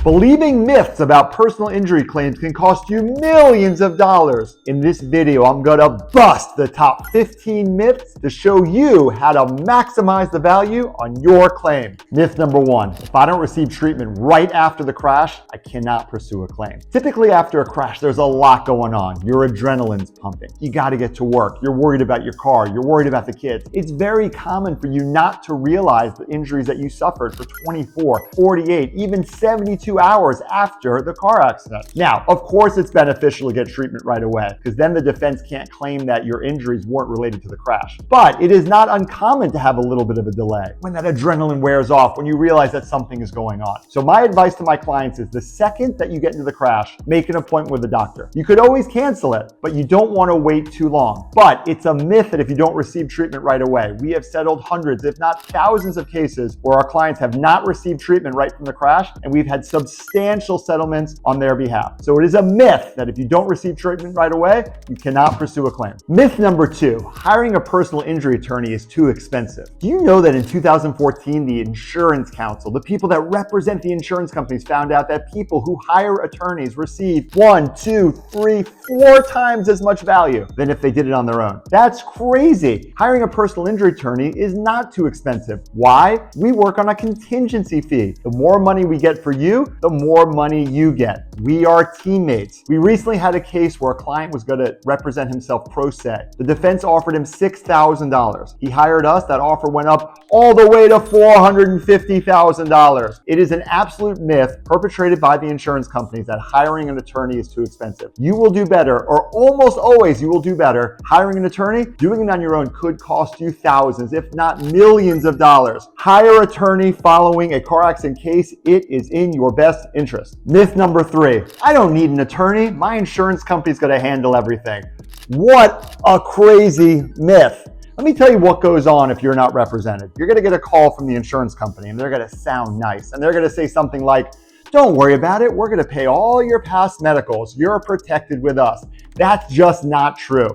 Believing myths about personal injury claims can cost you millions of dollars. In this video, I'm gonna bust the top 15 myths to show you how to maximize the value on your claim. Myth number one, if I don't receive treatment right after the crash, I cannot pursue a claim. Typically after a crash, there's a lot going on. Your adrenaline's pumping. You gotta get to work. You're worried about your car. You're worried about the kids. It's very common for you not to realize the injuries that you suffered for 24, 48, even 72 hours after the car accident. Now, of course, it's beneficial to get treatment right away because then the defense can't claim that your injuries weren't related to the crash. But it is not uncommon to have a little bit of a delay when that adrenaline wears off, when you realize that something is going on. So my advice to my clients is the second that you get into the crash, make an appointment with a doctor. You could always cancel it, but you don't want to wait too long. But it's a myth that if you don't receive treatment right away, we have settled hundreds, if not thousands of cases where our clients have not received treatment right from the crash, and we've had substantial settlements on their behalf. So it is a myth that if you don't receive treatment right away, you cannot pursue a claim. Myth number two, hiring a personal injury attorney is too expensive. Do you know that in 2014, the Insurance Council, the people that represent the insurance companies, found out that people who hire attorneys receive 1, 2, 3, 4 times as much value than if they did it on their own? That's crazy. Hiring a personal injury attorney is not too expensive. Why? We work on a contingency fee. The more money we get for you, the more money you get. We are teammates. We recently had a case where a client was going to represent himself pro se. The defense offered him $6,000. He hired us. That offer went up all the way to $450,000. It is an absolute myth perpetrated by the insurance companies that hiring an attorney is too expensive. You will do better, or almost always you will do better, hiring an attorney. Doing it on your own could cost you thousands, if not millions of dollars. Hire an attorney following a car accident case. It is in your best interest. Myth number three, I don't need an attorney. My insurance company's going to handle everything. What a crazy myth. Let me tell you what goes on if you're not represented. You're going to get a call from the insurance company and they're going to sound nice. And they're going to say something like, don't worry about it. We're going to pay all your past medicals. You're protected with us. That's just not true.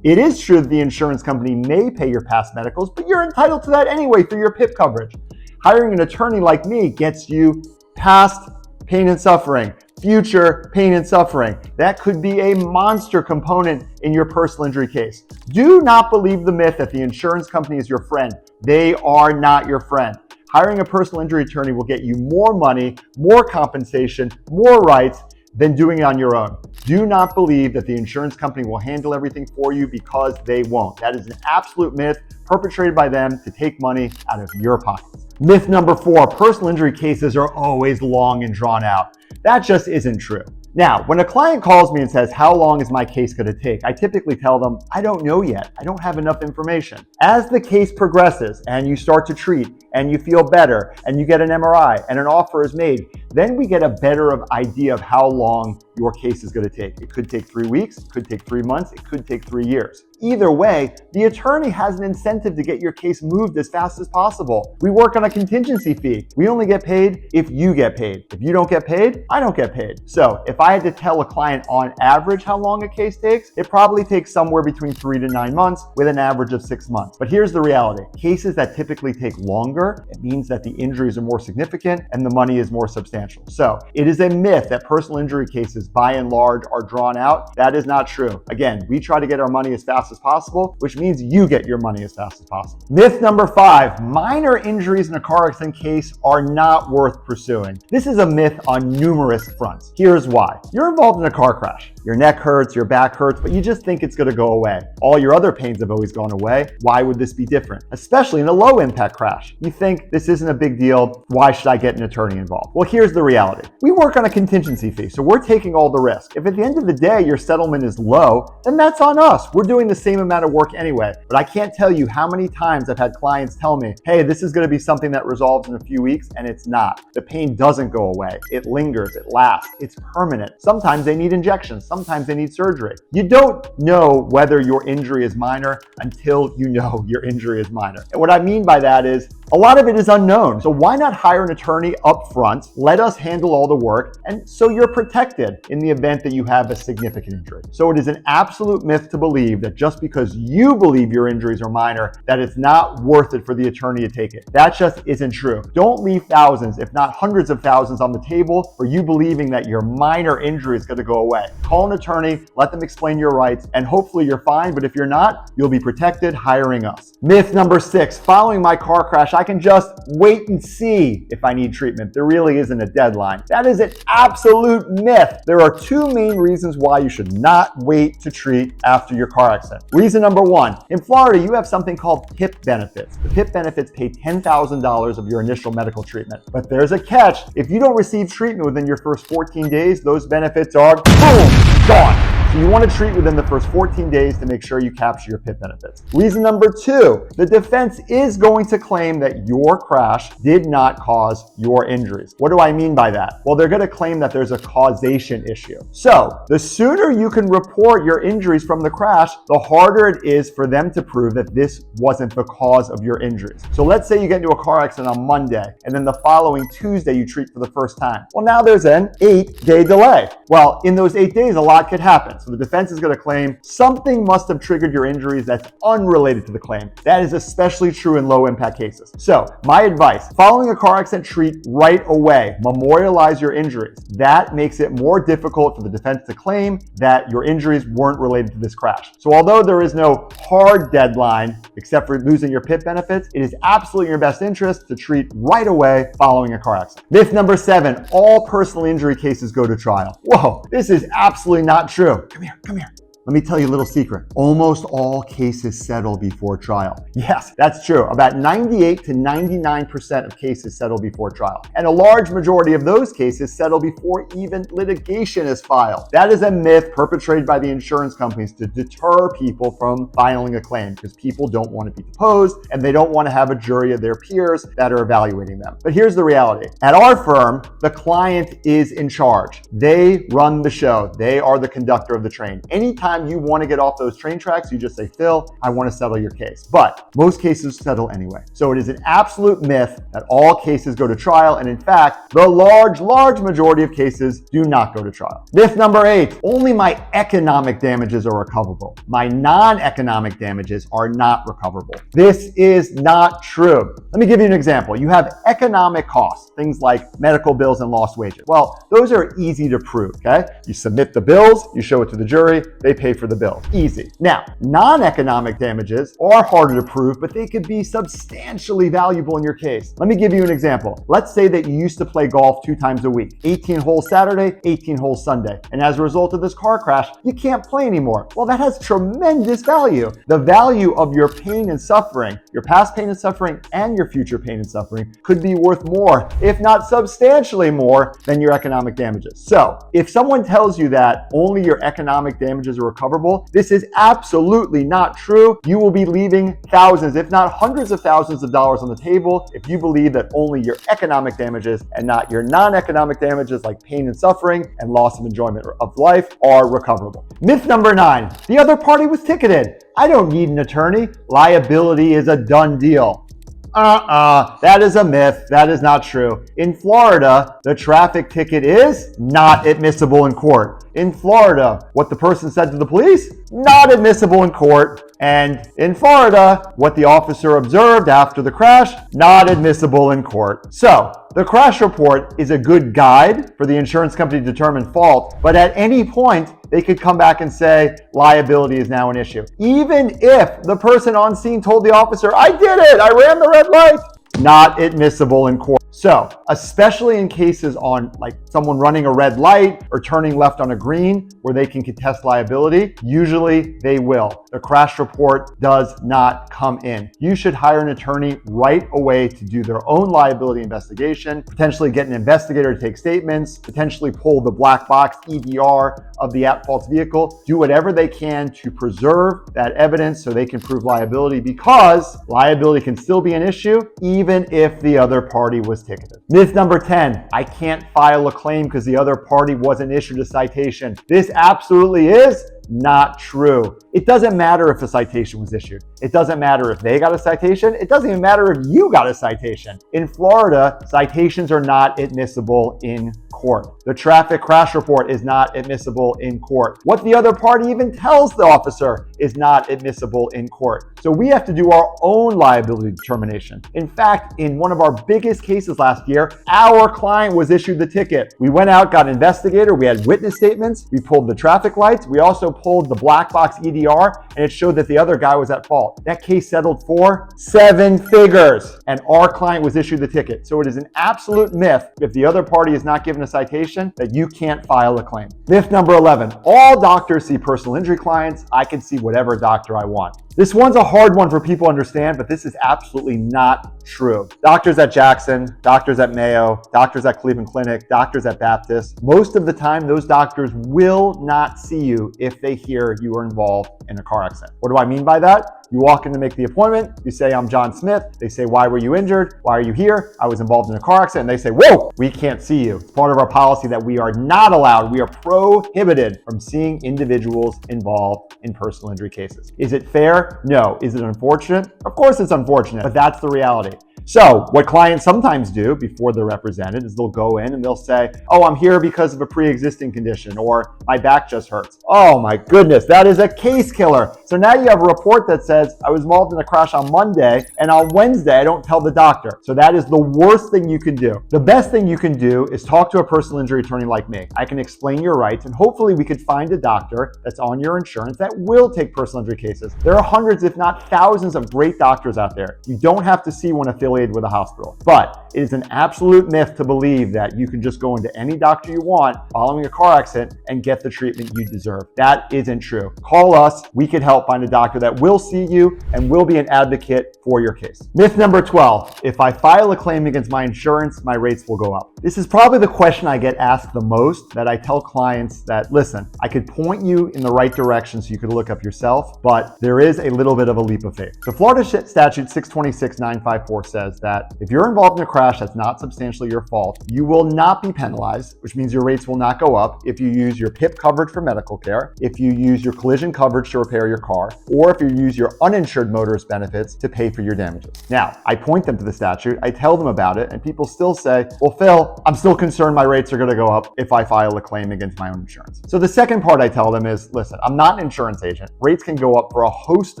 It is true that the insurance company may pay your past medicals, but you're entitled to that anyway through your PIP coverage. Hiring an attorney like me gets you past pain and suffering, future pain and suffering. That could be a monster component in your personal injury case. Do not believe the myth that the insurance company is your friend. They are not your friend. Hiring a personal injury attorney will get you more money, more compensation, more rights than doing it on your own. Do not believe that the insurance company will handle everything for you, because they won't. That is an absolute myth perpetrated by them to take money out of your pockets. Myth number four, personal injury cases are always long and drawn out. That just isn't true. Now, when a client calls me and says, how long is my case going to take? I typically tell them, I don't know yet. I don't have enough information. As the case progresses and you start to treat and you feel better and you get an MRI and an offer is made, then we get a better idea of how long your case is going to take. It could take 3 weeks, it could take 3 months, it could take 3 years. Either way, the attorney has an incentive to get your case moved as fast as possible. We work on a contingency fee. We only get paid if you get paid. If you don't get paid, I don't get paid. So if I had to tell a client on average how long a case takes, it probably takes somewhere between 3 to 9 months with an average of 6 months. But here's the reality. Cases that typically take longer, it means that the injuries are more significant and the money is more substantial. So it is a myth that personal injury cases by and large are drawn out. That is not true. Again, we try to get our money as fast as possible, which means you get your money as fast as possible. Myth number five, minor injuries in a car accident case are not worth pursuing. This is a myth on numerous fronts. Here's why. You're involved in a car crash. Your neck hurts, your back hurts, but you just think it's going to go away. All your other pains have always gone away. Why would this be different? Especially in a low impact crash. You think this isn't a big deal. Why should I get an attorney involved? Well, here's the reality. We work on a contingency fee, so we're taking all the risk. If at the end of the day your settlement is low, then that's on us. We're doing the same amount of work anyway. But I can't tell you how many times I've had clients tell me, hey, this is going to be something that resolves in a few weeks, and it's not. The pain doesn't go away. It lingers, it lasts, it's permanent. Sometimes they need injections, sometimes they need surgery. You don't know whether your injury is minor until you know your injury is minor. And what I mean by that is A lot of it is unknown. So why not hire an attorney up front, let us handle all the work, and so you're protected in the event that you have a significant injury. So it is an absolute myth to believe that just because you believe your injuries are minor, that it's not worth it for the attorney to take it. That just isn't true. Don't leave thousands, if not hundreds of thousands on the table for you believing that your minor injury is going to go away. Call an attorney, let them explain your rights, and hopefully you're fine, but if you're not, you'll be protected hiring us. Myth number 6, following my car crash, I can just wait and see if I need treatment. There really isn't a deadline. That is an absolute myth. There are 2 main reasons why you should not wait to treat after your car accident. Reason number 1, in Florida, you have something called PIP benefits. The PIP benefits pay $10,000 of your initial medical treatment. But there's a catch. If you don't receive treatment within your first 14 days, those benefits are boom, gone. So you want to treat within the first 14 days to make sure you capture your PIP benefits. Reason number 2, the defense is going to claim that your crash did not cause your injuries. What do I mean by that? Well, they're going to claim that there's a causation issue. So the sooner you can report your injuries from the crash, the harder it is for them to prove that this wasn't the cause of your injuries. So let's say you get into a car accident on Monday, and then the following Tuesday you treat for the first time. Well, now there's an 8-day delay. Well, in those 8 days, a lot could happen. So the defense is going to claim something must have triggered your injuries that's unrelated to the claim. That is especially true in low impact cases. So my advice, following a car accident, treat right away. Memorialize your injuries. That makes it more difficult for the defense to claim that your injuries weren't related to this crash. So although there is no hard deadline, except for losing your PIP benefits, it is absolutely in your best interest to treat right away following a car accident. Myth number 7, all personal injury cases go to trial. Whoa, this is absolutely not true. Come here, come here. Let me tell you a little secret. Almost all cases settle before trial. Yes, that's true. About 98 to 99% of cases settle before trial. And a large majority of those cases settle before even litigation is filed. That is a myth perpetrated by the insurance companies to deter people from filing a claim because people don't want to be deposed and they don't want to have a jury of their peers that are evaluating them. But here's the reality. At our firm, the client is in charge. They run the show. They are the conductor of the train. Anytime you want to get off those train tracks, you just say, Phil, I want to settle your case. But most cases settle anyway. So it is an absolute myth that all cases go to trial. And in fact, the large majority of cases do not go to trial. Myth number 8, only my economic damages are recoverable. My non-economic damages are not recoverable. This is not true. Let me give you an example. You have economic costs, things like medical bills and lost wages. Well, those are easy to prove, okay? You submit the bills, you show it to the jury, they pay for the bill. Easy. Now, non-economic damages are harder to prove, but they could be substantially valuable in your case. Let me give you an example. Let's say that you used to play golf 2 times a week, 18 holes Saturday, 18 holes Sunday. And as a result of this car crash, you can't play anymore. Well, that has tremendous value. The value of your pain and suffering, your past pain and suffering and your future pain and suffering could be worth more, if not substantially more, than your economic damages. So if someone tells you that only your economic damages are recoverable, this is absolutely not true. You will be leaving thousands, if not hundreds of thousands of dollars on the table if you believe that only your economic damages and not your non-economic damages like pain and suffering and loss of enjoyment of life are recoverable. Myth number 9, the other party was ticketed. I don't need an attorney. Liability is a done deal. That is a myth. That is not true. In Florida, the traffic ticket is not admissible in court. In Florida, what the person said to the police, not admissible in court. And in Florida, what the officer observed after the crash, not admissible in court. So the crash report is a good guide for the insurance company to determine fault, but at any point, they could come back and say liability is now an issue. Even if the person on scene told the officer, I did it, I ran the red light, not admissible in court. So, especially in cases on like someone running a red light or turning left on a green where they can contest liability, usually they will. The crash report does not come in. You should hire an attorney right away to do their own liability investigation, potentially get an investigator to take statements, potentially pull the black box EDR of the at-fault vehicle, do whatever they can to preserve that evidence so they can prove liability, because liability can still be an issue even if the other party was ticketed. Myth number 10, I can't file a claim because the other party wasn't issued a citation. This absolutely is not true. It doesn't matter if a citation was issued. It doesn't matter if they got a citation. It doesn't even matter if you got a citation. In Florida, citations are not admissible in court. The traffic crash report is not admissible in court. What the other party even tells the officer is not admissible in court. So we have to do our own liability determination. In fact, in one of our biggest cases last year, our client was issued the ticket. We went out, got an investigator, we had witness statements, we pulled the traffic lights, we also pulled the black box EDR, and it showed that the other guy was at fault. That case settled for 7 figures, and our client was issued the ticket. So it is an absolute myth, if the other party is not given a citation, that you can't file a claim. Myth number 11, all doctors see personal injury clients. I can see whatever doctor I want. This one's a hard one for people to understand, but this is absolutely not true. Doctors at Jackson, doctors at Mayo, doctors at Cleveland Clinic, doctors at Baptist, most of the time, those doctors will not see you if they hear you are involved in a car accident. What do I mean by that? You walk in to make the appointment, you say, I'm John Smith. They say, why were you injured? Why are you here? I was involved in a car accident. And they say, whoa, we can't see you. It's part of our policy that we are not allowed, we are prohibited from seeing individuals involved in personal injury cases. Is it fair? No. Is it unfortunate? Of course it's unfortunate, but that's the reality. So what clients sometimes do before they're represented is they'll go in and they'll say, oh, I'm here because of a pre-existing condition, or my back just hurts. Oh my goodness, that is a case killer. So now you have a report that says I was involved in a crash on Monday, and on Wednesday I don't tell the doctor. So that is the worst thing you can do. The best thing you can do is talk to a personal injury attorney like me. I can explain your rights, and hopefully we could find a doctor that's on your insurance that will take personal injury cases. There are hundreds, if not thousands, of great doctors out there. You don't have to see one affiliated with a hospital. But it is an absolute myth to believe that you can just go into any doctor you want following a car accident and get the treatment you deserve. That isn't true. Call us. We can help find a doctor that will see you and will be an advocate for your case. Myth number 12, if I file a claim against my insurance, my rates will go up. This is probably the question I get asked the most, that I tell clients that, listen, I could point you in the right direction so you could look up yourself, but there is a little bit of a leap of faith. The Florida statute 626-954 says that if you're involved in a crash that's not substantially your fault, you will not be penalized, which means your rates will not go up if you use your PIP coverage for medical care, if you use your collision coverage to repair your car, or if you use your uninsured motorist benefits to pay for your damages. Now, I point them to the statute, I tell them about it, and people still say, well, Phil, I'm still concerned my rates are going to go up if I file a claim against my own insurance. So the second part I tell them is, listen, I'm not an insurance agent. Rates can go up for a host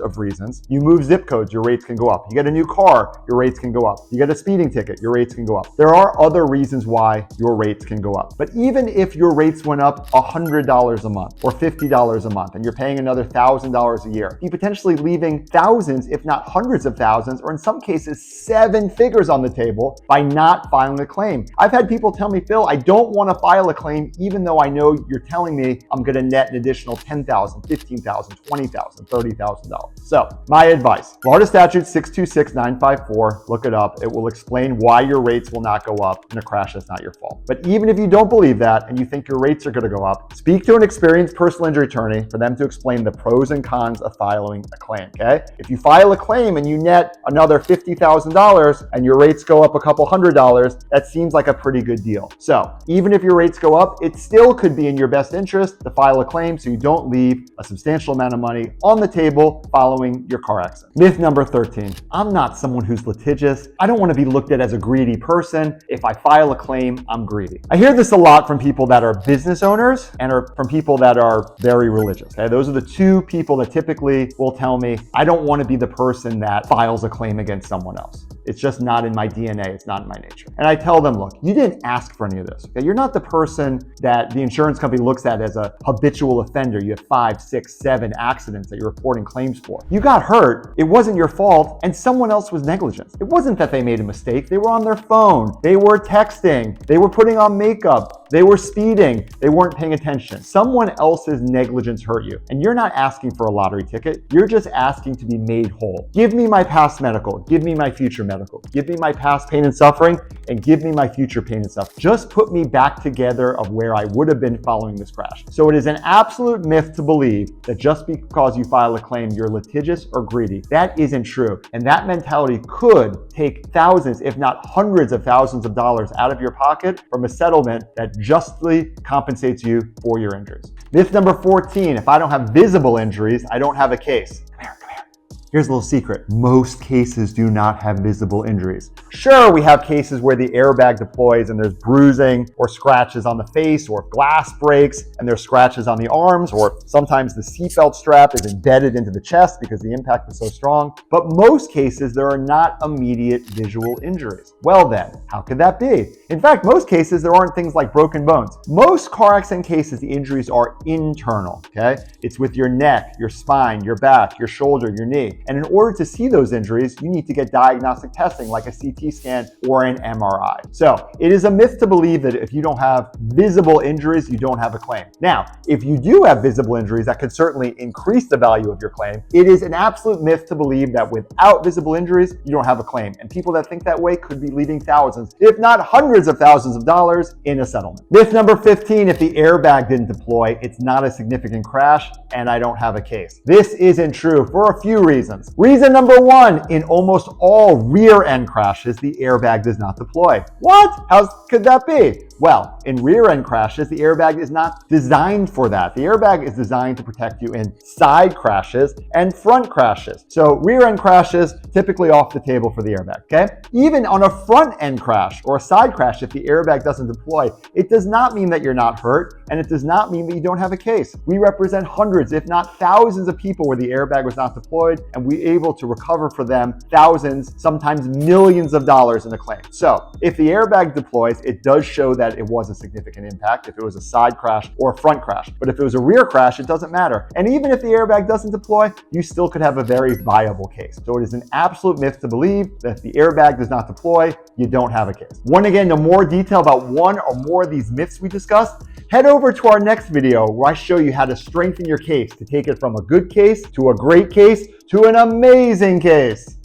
of reasons. You move zip codes, your rates can go up. You get a new car, your rates can go up. You get a speeding ticket, your rates can go up. There are other reasons why your rates can go up. But even if your rates went up $100 a month or $50 a month and you're paying another $1,000 a year, you're potentially leaving thousands, if not hundreds of thousands, or in some cases 7 figures on the table by not filing a claim. I've had people tell me, Phil, I don't want to file a claim even though I know you're telling me I'm going to net an additional $10,000, $15,000, $20,000, $30,000. So my advice, Florida statute 626-954, look it up. It will explain why your rates will not go up in a crash that's not your fault. But even if you don't believe that and you think your rates are going to go up, speak to an experienced personal injury attorney for them to explain the pros and cons of filing a claim, okay? If you file a claim and you net another $50,000 and your rates go up a couple $100, that seems like a pretty good deal. So even if your rates go up, it still could be in your best interest to file a claim so you don't leave a substantial amount of money on the table following your car accident. Myth number 13, I'm not someone who's litigious. I don't want to be looked at as a greedy person. If I file a claim, I'm greedy. I hear this a lot from people that are business owners and from people that are very religious. Okay? Those are the two people that typically will tell me, I don't want to be the person that files a claim against someone else. It's just not in my DNA. It's not in my nature. And I tell them, look, you didn't ask for any of this. Okay? You're not the person that the insurance company looks at as a habitual offender. You have 5, 6, 7 accidents that you're reporting claims for. You got hurt. It wasn't your fault. And someone else was negligent. It wasn't that they made a mistake. They were on their phone. They were texting. They were putting on makeup. They were speeding. They weren't paying attention. Someone else's negligence hurt you. And you're not asking for a lottery ticket. You're just asking to be made whole. Give me my past medical. Give me my future medical. hypothetical. Give me my past pain and suffering and give me my future pain and suffering. Just put me back together of where I would have been following this crash. So it is an absolute myth to believe that just because you file a claim, you're litigious or greedy. That isn't true. And that mentality could take thousands, if not hundreds of thousands of dollars out of your pocket from a settlement that justly compensates you for your injuries. Myth number 14, if I don't have visible injuries, I don't have a case. Here's a little secret. Most cases do not have visible injuries. Sure, we have cases where the airbag deploys and there's bruising or scratches on the face, or glass breaks and there's scratches on the arms, or sometimes the seatbelt strap is embedded into the chest because the impact was so strong. But most cases, there are not immediate visual injuries. Well then, how could that be? In fact, most cases, there aren't things like broken bones. Most car accident cases, the injuries are internal, okay? It's with your neck, your spine, your back, your shoulder, your knee. And in order to see those injuries, you need to get diagnostic testing like a CT scan or an MRI. So it is a myth to believe that if you don't have visible injuries, you don't have a claim. Now, if you do have visible injuries, that could certainly increase the value of your claim. It is an absolute myth to believe that without visible injuries, you don't have a claim. And people that think that way could be leaving thousands, if not hundreds of thousands of dollars in a settlement. Myth number 15, if the airbag didn't deploy, it's not a significant crash and I don't have a case. This isn't true for a few reasons. Reason number one, in almost all rear end crashes, the airbag does not deploy. What? How could that be? Well, in rear end crashes, the airbag is not designed for that. The airbag is designed to protect you in side crashes and front crashes. So rear end crashes, typically off the table for the airbag, okay? Even on a front end crash or a side crash, if the airbag doesn't deploy, it does not mean that you're not hurt, and it does not mean that you don't have a case. We represent hundreds, if not thousands of people where the airbag was not deployed, and we're able to recover for them thousands, sometimes millions of dollars in a claim. So if the airbag deploys, it does show that it was a significant impact if it was a side crash or a front crash. But if it was a rear crash, it doesn't matter. And even if the airbag doesn't deploy, you still could have a very viable case. So it is an absolute myth to believe that if the airbag does not deploy, you don't have a case. Want to get into more detail about one or more of these myths we discussed? Head over to our next video where I show you how to strengthen your case to take it from a good case to a great case to an amazing case.